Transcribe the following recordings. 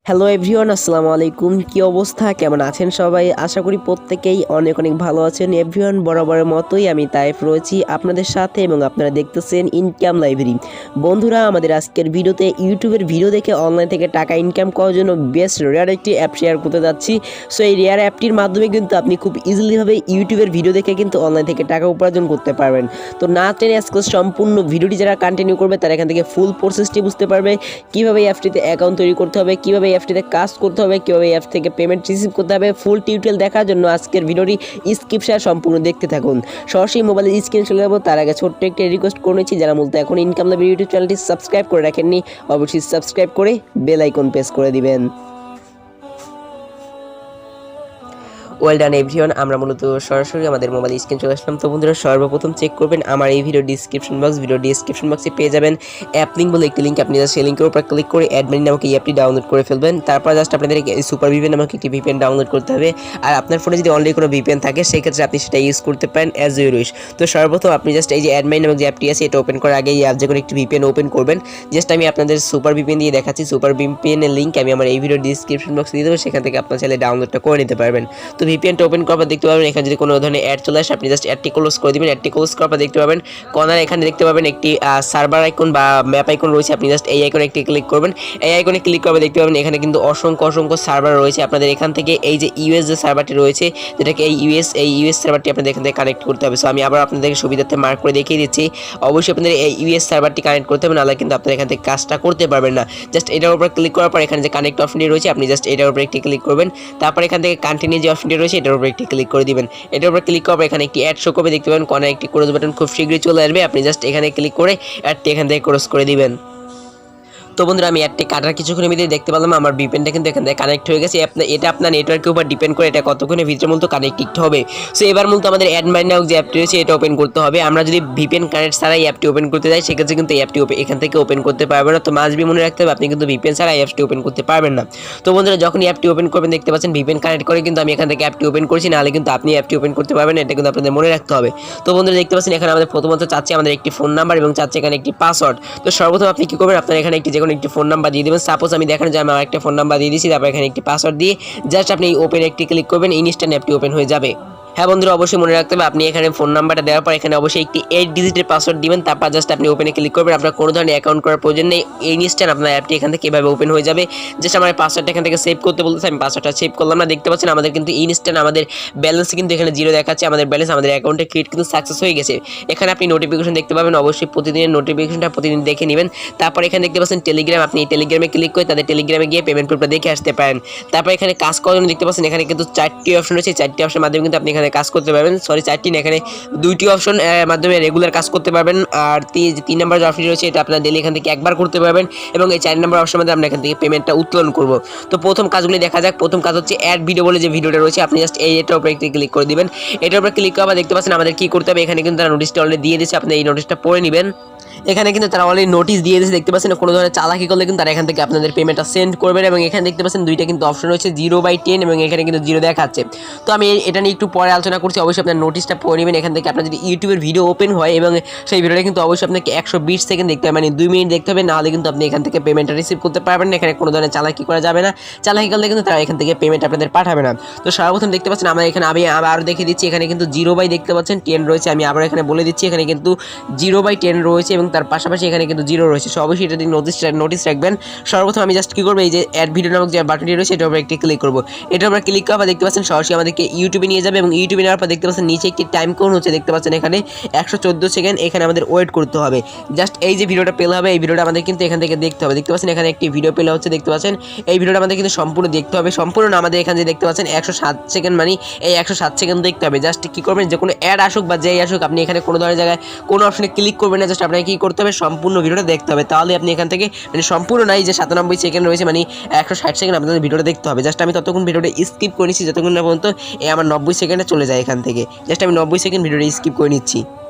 Hello everyone, আসসালামু আলাইকুম। কি অবস্থা, কেমন আছেন সবাই? আশা করি প্রত্যেকেই অনেক অনেক ভালো আছেন। এভরিওয়ান, বরাবরের মতোই আমি তাইফ রয়েছি আপনাদের সাথে এবং আপনারা দেখতেছেন ইনকাম লাইব্রেরি। বন্ধুরা, আমাদের আজকের ভিডিওতে ইউটিউবের ভিডিও দেখে অনলাইন থেকে টাকা ইনকাম করার জন্য বেস্ট রেয়ার একটি অ্যাপ শেয়ার করতে যাচ্ছি। সো এই রেয়ার অ্যাপটির মাধ্যমে কিন্তু আপনি খুব ইজিলিভাবে ইউটিউবের ভিডিও দেখে কিন্তু অনলাইন থেকে টাকা উপার্জন করতে পারবেন। তো না টেনে আজকে সম্পূর্ণ ভিডিওটি যারা কন্টিনিউ করবে তারা এখান থেকে ফুল প্রসেসটি বুঝতে পারবে, কীভাবে এই অ্যাপটিতে অ্যাকাউন্ট তৈরি করতে হবে, কীভাবে অ্যাপটিতে কাজ করতে হবে, কীভাবে অ্যাপ থেকে পেমেন্ট রিসিভ করতে হবে। ফুল টিউটোরিয়াল দেখার জন্য আজকের ভিডিওটি স্কিপ শেয়ার সম্পূর্ণ দেখতে থাকুন। সরাসরি মোবাইলের স্ক্রিন চলে যাবো। তার আগে ছোট্ট একটি রিকোয়েস্ট করে নিচ্ছি, যারা মূলত এখন ইনকাম লাইব্রেরি ইউটিউব চ্যানেলটি সাবস্ক্রাইব করে রাখেননি, অবশ্যই সাবস্ক্রাইব করে বেল আইকন প্রেস করে দিবেন। ওয়েল ডান এভরিওয়ান, আমরা মূলত সরাসরি আমাদের মোবাইল স্ক্রিন চলে আসলাম। তো বন্ধুরা, সর্বপ্রথম চেক করবেন আমার এই ভিডিও ডিসক্রিপশন বক্সে পেয়ে যাবেন অ্যাপ লিঙ্ক বলে একটি লিঙ্ক। আপনি জাস্ট সেই লিঙ্কের উপর ক্লিক করে অ্যাডমিন নামক এই অ্যাপটি ডাউনলোড করে ফেলবেন। তারপর জাস্ট আপনাদের সুপার ভিপিএন নামক একটি ভিপিএন ডাউনলোড করতে হবে। আর আপনার ফোনে যদি অলরেডি কোনো ভিপিএন থাকে সেক্ষেত্রে আপনি সেটা ইউজ করতে পারেন অ্যাজ ইউ উইশ। তো সর্বপ্রথম আপনি জাস্ট এই যে অ্যাডমিন নামক যে অ্যাপটি আছে এটা ওপেন করার আগে এই অ্যাপ যে কোনো একটি ভিপিএন ওপেন করবেন। জাস্ট আমি আপনাদের সুপার ভিপিএন দিয়ে দেখাচ্ছি। সুপার ভিপিএনের লিঙ্ক আমি আমার এই ভিডিও ডিসক্রিপশন বক্সে দিয়ে দেবো, সেখান থেকে আপনার চাইলে ডাউনলোডটা করে নিতে পারবেন। তো ভিপিএনটা ওপেন করার দেখতে পাবেন এখানে যদি কোনো ধরনের অ্যাড চলে আসে আপনি জাস্ট অ্যাডটি ক্লোজ করে দিবেন। অ্যাডটি ক্লোজ করার পর দেখতে পাবেন কর্নারে এখানে দেখতে পাবেন একটি সার্ভার আইকন বা ম্যাপ আইকন রয়েছে। আপনি জাস্ট এই আইকনে একটি ক্লিক করবেন। এই আইকনে ক্লিক করার দেখতে পাবেন এখানে কিন্তু অসংখ্য সার্ভার রয়েছে। আপনাদের এখান থেকে এই যে ইউএস যে সার্ভারটি রয়েছে, যেটাকে এই ইউএস সার্ভারটি আপনাদের এখান থেকে কানেক্ট করতে হবে। সো আমি আবার আপনাদেরকে সুবিধার্থে মার্ক করে দেখিয়ে দিচ্ছি। অবশ্যই আপনাদের এই ইউএস সার্ভারটি কানেক্ট করতে হবে, নাহলে কিন্তু আপনারা এখান থেকে কাজটা করতে পারবেন না। জাস্ট এটার উপর ক্লিক করার পর এখানে যে কানেক্ট অপশনটি রয়েছে আপনি জাস্ট এটার উপর একটি ক্লিক করবেন। তারপর এখান থেকে কন্টিনিউ যে অপশনটি রয়েছে এটার উপর একটি ক্লিক করে দিবেন। এটার উপর ক্লিক করার পর এখানে একটি অ্যাড শো করবে, দেখতে পাবেন কোন একটি ক্রস বাটন খুব শীঘ্রই চলে আসবে। আপনি জাস্ট এখানে ক্লিক করে অ্যাডটি এখান থেকে ক্রস করে দিবেন। তো বন্ধুরা, আমি অ্যাডটি কাটার কিছুক্ষণের মধ্যে দেখতে পেলাম আমার ভিপিএনটা কিন্তু এখান থেকে কানেক্ট হয়ে গেছে। এটা আপনার নেটওয়ার্কের উপর ডিপেন্ড করে এটা কতক্ষণের ভিতরে মূলত কানেক্ট হবে। সো এবার মূলত আমাদের অ্যাডমাইন নামক যে অ্যাপটি রয়েছে এটা ওপেন করতে হবে। আমরা যদি ভিপিএন কানেক্ট ছাড়া এই অ্যাপটি ওপেন করতে যাই সেক্ষেত্রে কিন্তু এই অ্যাপটি এখান থেকে ওপেন করতে পারবেন না। তো মাস্ট বি মনে রাখতে হবে আপনি কিন্তু ভিপিএন ছাড়া এই অ্যাপটি ওপেন করতে পারবেন না। তো বন্ধুরা, যখন এই অ্যাপটি ওপেন করবেন দেখতে পাচ্ছেন ভিপিএন কানেক্ট করে কিন্তু আমি এখান থেকে অ্যাপটি ওপেন করছি, নাহলে কিন্তু আপনি অ্যাপটি ওপেন করতে পারবেন না। এটা কিন্তু আপনাদের মনে রাখতে হবে। তো বন্ধুরা, দেখতে পাচ্ছেন এখানে আমাদের প্রথমত চাচ্ছে আমাদের একটি ফোন নাম্বার এবং চাচ্ছে এখানে একটি পাসওয়ার্ড। তো সর্বপ্রথম আপনি কি করবেন, আপনার এখানে যে কোনো একটি ফোন নাম্বার দিয়ে দেবেন। সাপোজ আমি দেখেন যে আমি একটা ফোন নাম্বার দিয়ে দিয়েছি, তারপর এখানে একটি পাসওয়ার্ড দিয়ে জাস্ট আপনি ওপেন একটি ক্লিক করবেন, ইনস্ট্যান্ট অ্যাপটি ওপেন হয়ে যাবে। হ্যাঁ বন্ধুরা, অবশ্যই মনে রাখতে হবে আপনি এখানে ফোন নাম্বারটা দেওয়ার পর এখানে অবশ্যই একটি 8 ডিজিটের পাসওয়ার্ড দিবেন। তারপর জাস্ট আপনি ওপেনে ক্লিক করবেন। আপনার কোনো ধরনের অ্যাকাউন্ট করার প্রয়োজন নেই, ইনস্ট্যান্ট আপনার অ্যাপটি এখান থেকে এভাবে ওপেন হয়ে যাবে। জাস্ট আমার পাসওয়ার্ডটা এখান থেকে সেভ করতে বলতেছে, আমি পাসওয়ার্ডটা সেভ করলাম না। দেখতে পাচ্ছেন আমাদের কিন্তু ইনস্ট্যান্ট আমাদের ব্যালেন্স কিন্তু এখানে 0 দেখাচ্ছে। আমাদের ব্যালেন্স আমাদের অ্যাকাউন্টে ক্রিয়েট কিন্তু সাকসেস হয়ে গেছে। এখানে আপনি নোটিফিকেশন দেখতে পাবেন, অবশ্যই প্রতিদিনের নোটিফিকেশনটা প্রতিদিন দেখে নেবেন। তারপর এখানে দেখতে পাচ্ছেন টেলিগ্রাম, আপনি এই টেলিগ্রামে ক্লিক করে তাদের টেলিগ্রামে গিয়ে পেমেন্ট প্রুফটা দেখে আসতে পারেন। তারপর এখানে কাজ করার জন্য দেখতে পাচ্ছেন এখানে কিন্তু 4টি অপশন রয়েছে। 4টি অপশনের মাধ্যমে কিন্তু আপনি এখানে কাজ করতে পারবেন। সরি, 4টি না, এখানে 2টি অপশন মাধ্যমে রেগুলার কাজ করতে পারবেন। আর 3 নম্বর যে অপশন রয়েছে এটা আপনার ডেলি এখান থেকে একবার করতে পারবেন এবং এই 4 নম্বর অপশনের মধ্যে আমরা এখান থেকে পেমেন্টটা উত্তোলন করব। তো প্রথম কাজগুলি দেখা যাক। প্রথম কাজ হচ্ছে অ্যাড ভিডিও বলে যে ভিডিওটা রয়েছে, আপনি জাস্ট এটার উপরে একটি ক্লিক করে দিবেন। এটার উপরে ক্লিক করার দেখতে পাচ্ছেন আমাদের কি করতে হবে, এখানে কিন্তু তারা নোটিশটা অলরেডি দিয়ে দিয়েছে, আপনি এই নোটিশটা পড়ে নেবেন। এখানে কিন্তু তারা অলরেডি নোটিশ দিয়ে দিয়েছে, দেখতে পাচ্ছেন কোনো ধরনের চালাকি করলে কিন্তু তারা এখান থেকে আপনাদের পেমেন্টটা সেন্ড করবেন। এবং এখানে দেখতে পাচ্ছেন 2টা কিন্তু অপশন রয়েছে, 0/10 এবং এখানে কিন্তু 0 দেখাচ্ছে। তো আমি এটা নিয়ে একটু পরে আলোচনা করছি, অবশ্যই আপনার নোটিশটা পড়ে নেবেন। এখান থেকে আপনার যদি ইউটিউবের ভিডিও ওপেন হয় এবং সেই ভিডিওটা কিন্তু অবশ্যই আপনাকে 120 সেকেন্ড দেখতে হবে, মানে 2 মিনিট দেখতে হবে, নাহলে কিন্তু আপনি এখান থেকে পেমেন্টটা রিসিভ করতে পারবেন না। এখানে কোনো ধরনের চালাকি করা যাবে না, চালাকি করলে কিন্তু তারা এখান থেকে পেমেন্ট আপনাদের পাঠাবে না। তো সর্বপ্রথম দেখতে পাচ্ছেন আমরা এখানে আমি আবার দেখিয়ে দিচ্ছি, এখানে কিন্তু 0/10 দেখতে পাচ্ছেন 10 রয়েছে। আমি আবার এখানে বলে দিচ্ছি এখানে কিন্তু 0/10 রয়েছে এবং তার পাশাপাশি এখানে কিন্তু 0 রয়েছে। সো অবশ্যই এটা নোটিস রাখবেন। সর্বপ্রথম আমি জাস্ট কি করবো, এই যে অ্যাড ভিডিও নামক যে বাটনটি রয়েছে এটার উপর একটি ক্লিক করবো। এটার উপর ক্লিক করার পর দেখতে পাচ্ছেন সরাসরি আমাদেরকে ইউটিউবে নিয়ে যাবে এবং ইউটিউবে নেওয়ার পর দেখতে পাচ্ছেন নিচে একটি টাইম কোড হচ্ছে, দেখতে পাচ্ছেন এখানে 114 সেকেন্ড। এখানে আমাদের ওয়েট করতে হবে। জাস্ট এই যে ভিডিওটা পেলে হবে, এই ভিডিওটা আমাদের কিন্তু এখান থেকে দেখতে হবে। দেখতে পাচ্ছেন এখানে একটি ভিডিও পেলে হচ্ছে, দেখতে পাচ্ছেন এই ভিডিওটা আমাদের কিন্তু সম্পূর্ণ দেখতে হবে। সম্পূর্ণ আমাদের এখানে যে দেখতে পাচ্ছেন 107 সেকেন্ড, মানে এই 107 সেকেন্ড দেখতে হবে। জাস্ট কি করবেন, যে কোনো অ্যাড আসুক বা যেই আসুক আপনি এখানে কোনো ধরনের জায়গায় কোনো অপশনে ক্লিক করবেন না, জাস্ট আপনাকে কি করতে হবে, সম্পূর্ণ ভিডিওটা দেখতে হবে। তাহলে আপনি এখান থেকে মানে সম্পূর্ণ নাই যে 97 সেকেন্ড রয়েছে, মানে 160 সেকেন্ড আপনাদের ভিডিওটা দেখতে হবে। জাস্ট আমি ততক্ষণ ভিডিওটা স্কিপ করে নিচ্ছি যতক্ষণ না পর্যন্ত আমার 90 সেকেন্ডে চলে যায়। এখান থেকে জাস্ট আমি 90 সেকেন্ড ভিডিওটা স্কিপ করে নিচ্ছি।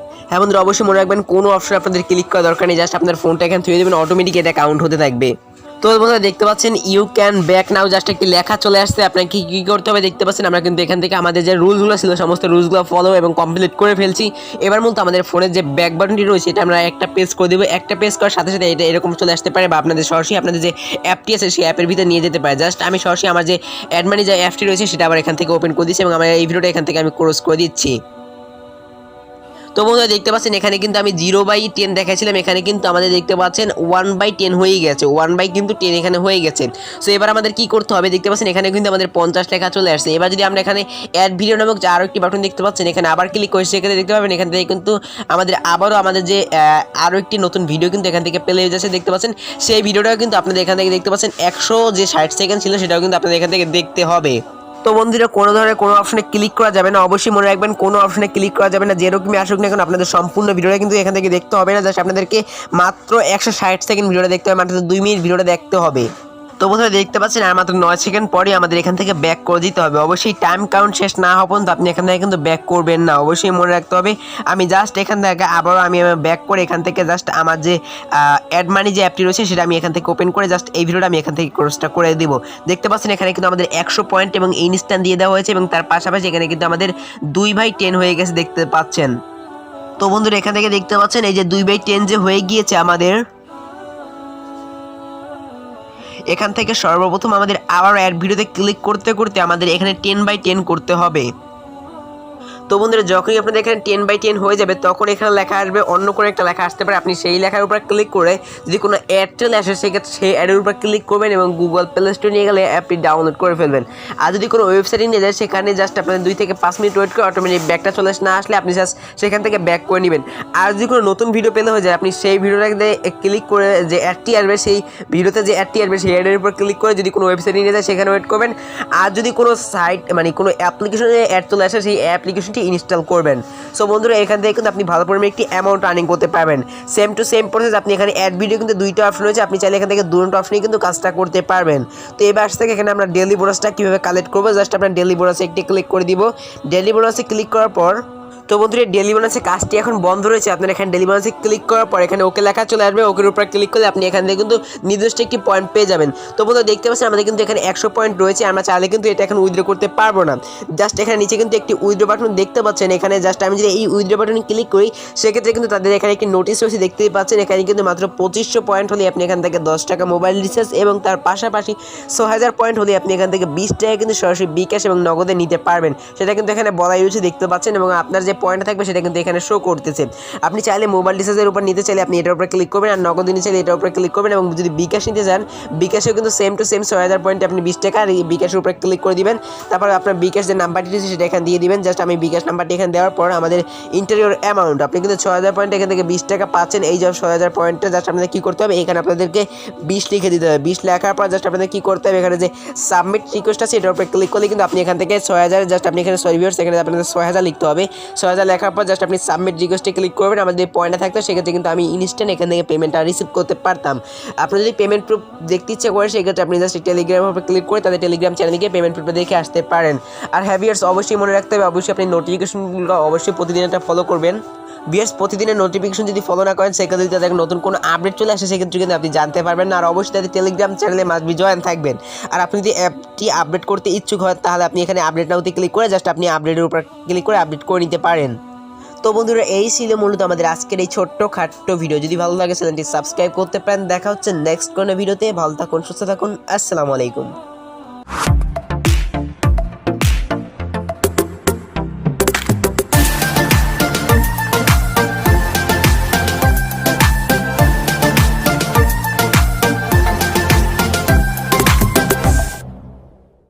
হ্যাঁ বন্ধুরা, অবশ্যই মনে রাখবেন কোনো অপশন আপনাদের ক্লিক করা দরকার নেই, জাস্ট আপনার ফোনটা এখানে থুয়ে দেবেন, অটোমেটিক এটা কাউন্ট হতে থাকবে। তো তো বন্ধুরা দেখতে পাচ্ছেন you can back now just একটি লেখা চলে আসছে। আপনাকে কি করতে হবে দেখতে পাচ্ছেন, আমরা কিন্তু এখান থেকে আমাদের যে রুলসগুলো ছিল সমস্ত রুলসগুলো ফলো এবং কমপ্লিট করে ফেলছি। এবার মূলত আমাদের ফোনের যে ব্যাক বাটনটি রয়েছে এটা আমরা একটা পেজ করে দেবো। একটা পেজ করার সাথে সাথে এটা এরকম চলে আসতে পারে, বা আপনাদের সরাসরি আপনাদের যে অ্যাপটি আছে সেই অ্যাপের ভিতরে নিয়ে যেতে পারে। জাস্ট আমি সরাসরি আমার যে অ্যাড মানি যে অ্যাপটি রয়েছে সেটা আবার এখান থেকে ওপেন করে দিচ্ছি এবং আমার এই ভিডিওটা এখান থেকে আমি ক্লোজ করে দিচ্ছি। তো বন্ধুরা দেখতে পাচ্ছেন এখানে কিন্তু আমি 0/10 দেখাচ্ছিলাম, এখানে কিন্তু আমাদের দেখতে পাচ্ছেন 1/10 হয়ে গেছে, 1/10 এখানে হয়ে গেছে। সো এবার আমাদের কি করতে হবে দেখতে পাচ্ছেন এখানে কিন্তু আমাদের 50 লেখা চলে আসছে। এবার যদি আমরা এখানে অ্যাড ভিডিও নামক যে আরও একটি বাটন দেখতে পাচ্ছেন এখানে আবার ক্লিক করে সেক্ষেত্রে দেখতে পাবেন এখান থেকে কিন্তু আমাদের আবারও আমাদের যে আরও একটি নতুন ভিডিও কিন্তু এখান থেকে প্লে হয়ে যাচ্ছে দেখতে পাচ্ছেন। সেই ভিডিওটাও কিন্তু আপনাদের এখান থেকে দেখতে পাচ্ছেন 160 সেকেন্ড ছিল, সেটাও কিন্তু আপনাদের এখান থেকে দেখতে হবে। তো বন্ধুরা কোনো ধরনের কোনো অপশনে ক্লিক করা যাবে না, অবশ্যই মনে রাখবেন কোনো অপশনে ক্লিক করা যাবে না। যেরকমই আসুক না কেন আপনাদের সম্পূর্ণ ভিডিওটা কিন্তু এখান থেকে দেখতে হবে না, জাস্ট আপনাদেরকে মাত্র 160 সেকেন্ড ভিডিওটা দেখতে হবে, মাত্র 2 মিনিট ভিডিওটা দেখতে হবে। তো বন্ধুরা দেখতে পাচ্ছেন আর মাত্র 9 সেকেন্ড পরে আমাদের এখান থেকে ব্যাক করে দিতে হবে। অবশ্যই টাইম কাউন্ট শেষ না হওয়া পর্যন্ত আপনি এখান থেকে কিন্তু ব্যাক করবেন না, অবশ্যই মনে রাখতে হবে। আমি জাস্ট এখান থেকে আবারও আমি ব্যাক করে এখান থেকে জাস্ট আমার যে অ্যাড মানি যে অ্যাপটি রয়েছে সেটা আমি এখান থেকে ওপেন করে জাস্ট এই ভিডিওটা আমি এখান থেকে ক্লোজটা করে দিব। দেখতে পাচ্ছেন এখানে কিন্তু আমাদের 100 পয়েন্ট এবং ইনস্ট্যান্ট দিয়ে দেওয়া হয়েছে এবং তার পাশাপাশি এখানে কিন্তু আমাদের 2/10 হয়ে গেছে দেখতে পাচ্ছেন। তো বন্ধুরা এখান থেকে দেখতে পাচ্ছেন এই যে 2/10 যে হয়ে গিয়েছে আমাদের, এখান থেকে সর্বপ্রথম আমাদের আবার অ্যাড ভিডিওতে ক্লিক করতে করতে আমাদের এখানে 10/10 করতে হবে। তো বন্ধুরা যখনই আপনাদের এখানে 10/10 হয়ে যাবে তখন এখানে লেখা আসবে, অন্য কোনো একটা লেখা আসতে পারে, আপনি সেই লেখার উপর ক্লিক করে যদি কোনো অ্যাড চলে আসে সেক্ষেত্রে সেই অ্যাডের উপর ক্লিক করবেন এবং গুগল প্লে স্টোরে নিয়ে গেলে অ্যাপটি ডাউনলোড করে ফেলবেন। আর যদি কোনো ওয়েবসাইটে নিয়ে যায় সেখানে জাস্ট আপনাদের 2 থেকে 5 মিনিট ওয়েট করে অটোমেটিক ব্যাকটা চলে না আসলে আপনি জাস্ট সেখান থেকে ব্যাক করে নেবেন। আর যদি কোনো নতুন ভিডিও পেলে হয়ে যায় আপনি সেই ভিডিওটাকে ক্লিক করে যে অ্যাডটি আসবে সেই ভিডিওতে যে অ্যাডটি আসবে সেই অ্যাডের উপর ক্লিক করে যদি কোনো ওয়েবসাইটে নিয়ে যায় সেখানে ওয়েট করবেন। আর যদি কোনো সাইট মানে কোনো অ্যাপ্লিকেশনে অ্যাড চলে আসে সেই অ্যাপ্লিকেশনটি ইনস্টল করবেন। সো বন্ধুরা এখান থেকে কিন্তু আপনি ভালো পরিমাণে একটি অ্যামাউন্ট আর্নিং করতে পারবেন। সেম টু সেম প্রসেস, আপনি এখানে অ্যাড ভিডিও কিন্তু 2টা অপশন রয়েছে, আপনি চাইলে এখান থেকে 2টো অপশনে কিন্তু কাজটা করতে পারবেন। তো এবার থেকে এখানে আমরা ডেইলি বোনাসটা কীভাবে কালেক্ট করবো, জাস্ট আপনার ডেইলি বোনাসে একটি ক্লিক করে দিব। ডেইলি বোনাসে ক্লিক করার পর তো বন্ধুরা ডেইলি বোনাসের কাজটি এখন বন্ধ রয়েছে, আপনার এখানে ডেইলি বোনাসে ক্লিক করার পর এখানে ওকে লেখা চলে আসবে, ওকের উপর ক্লিক করলে আপনি এখান থেকে কিন্তু নির্দিষ্ট একটি পয়েন্ট পেয়ে যাবেন। তো বন্ধুরা দেখতে পাচ্ছেন আমাদের কিন্তু এখানে 100 পয়েন্ট রয়েছে, আমরা চাইলে কিন্তু এটা এখন উইথড্র করতে পারবো না। জাস্ট এখানে নিচে কিন্তু একটি উইথড্র বাটন দেখতে পাচ্ছেন, এখানে জাস্ট আমি যদি এই উইথড্র বাটনে ক্লিক করি সেক্ষেত্রে কিন্তু তাদের এখানে একটি নোটিশ রয়েছে দেখতেই পাচ্ছেন। এখানে কিন্তু মাত্র 2500 পয়েন্ট হলে আপনি এখান থেকে 10 টাকা মোবাইল রিচার্জ এবং তার পাশাপাশি 6000 পয়েন্ট হলে আপনি এখান থেকে 20 টাকা কিন্তু সরাসরি বিকাশ এবং নগদে নিতে পারবেন। সেটা কিন্তু এখানে বলাই রয়েছে দেখতে পাচ্ছেন এবং আপনার যে পয়েন্ট থাকবে সেটা কিন্তু এখানে শো করতেছে। আপনি চাইলে মোবাইল রিচার্জের উপর নিতে চাইলে আপনি এটার উপরে ক্লিক করবেন, আর নগদ নিতে চাইলে এটার উপরে ক্লিক করবেন এবং যদি বিকাশ নিতে চান বিকাশেও কিন্তু সেম টু সেম 6000 পয়েন্টে আপনি 20 টাকা আর বিকাশের উপরে ক্লিক করে দিবেন। তারপর আপনার বিকাশ যে নাম্বারটি রয়েছে সেটা এখানে দিয়ে দিবেন। জাস্ট আমি বিকাশ নাম্বারটি এখানে দেওয়ার পর আমাদের ইন্টেরিয়র অ্যামাউন্ট আপনি কিন্তু 6000 পয়েন্ট এখান থেকে 20 টাকা পাচ্ছেন। এই যে 6000 পয়েন্টে জাস্ট আপনাদের কী করতে হবে, এখানে আপনাদেরকে 20 লিখে দিতে হবে। 20 লেখার পর জাস্ট আপনাদের কী করতে হবে, এখানে যে সাবমিট রিকোয়েস্ট আছে এটার উপরে ক্লিক করলে কিন্তু আপনি এখান থেকে 6000 জাস্ট আপনি এখানে সরি ভিউয়ার্স এখানে আপনাদের 6000 লিখতে হবে। 6000 লেখার পর জাস্ট আপনি সাবমিট রিকোয়েস্টে ক্লিক করবেন। আমাদের যে পয়েন্টটা থাকতো সেক্ষেত্রে কিন্তু আমি ইনস্ট্যান্ট এখান থেকে পেমেন্টটা রিসিভ করতে পারতাম। আপনার যদি পেমেন্ট প্রুফ দেখতে ইচ্ছে করে সেক্ষেত্রে আপনি জাস্ট টেলিগ্রামের উপর ক্লিক করে তাদের টেলিগ্রাম চ্যানেলে গিয়ে পেমেন্ট প্রুফটা দেখে আসতে পারেন। আর হ্যাভিয়ার্স অবশ্যই মনে রাখতে হবে, অবশ্যই আপনি নোটিফিকেশনগুলো অবশ্যই প্রতিদিন একটা ফলো করবেন। বিয়ার্স প্রতিদিনের নোটিফিকেশন যদি ফলো না করেন সেক্ষেত্রে যদি তাদের নতুন কোনো আপডেট চলে আসে সেক্ষেত্রে কিন্তু আপনি জানতে পারবেন না। আর অবশ্যই তাদের টেলিগ্রাম চ্যানেলে মাস্ট বি জয়েন থাকবেন। আর আপনি যদি অ্যাপটি আপডেট করতে ইচ্ছুক হয় তাহলে আপনি এখানে আপডেট নাওতে ক্লিক করে জাস্ট আপনি আপডেটের উপর ক্লিক করে আপডেট করে নিতে পারেন। তো বন্ধুরা এই ছিল মূলত আমাদের আজকের এই ছোট্ট খাট্ট ভিডিও। যদি ভালো লাগে চ্যানেলটি সাবস্ক্রাইব করতে পারেন। দেখা হচ্ছে নেক্সট কোনো ভিডিওতে। ভালো থাকুন, সুস্থ থাকুন, আসসালামু আলাইকুম।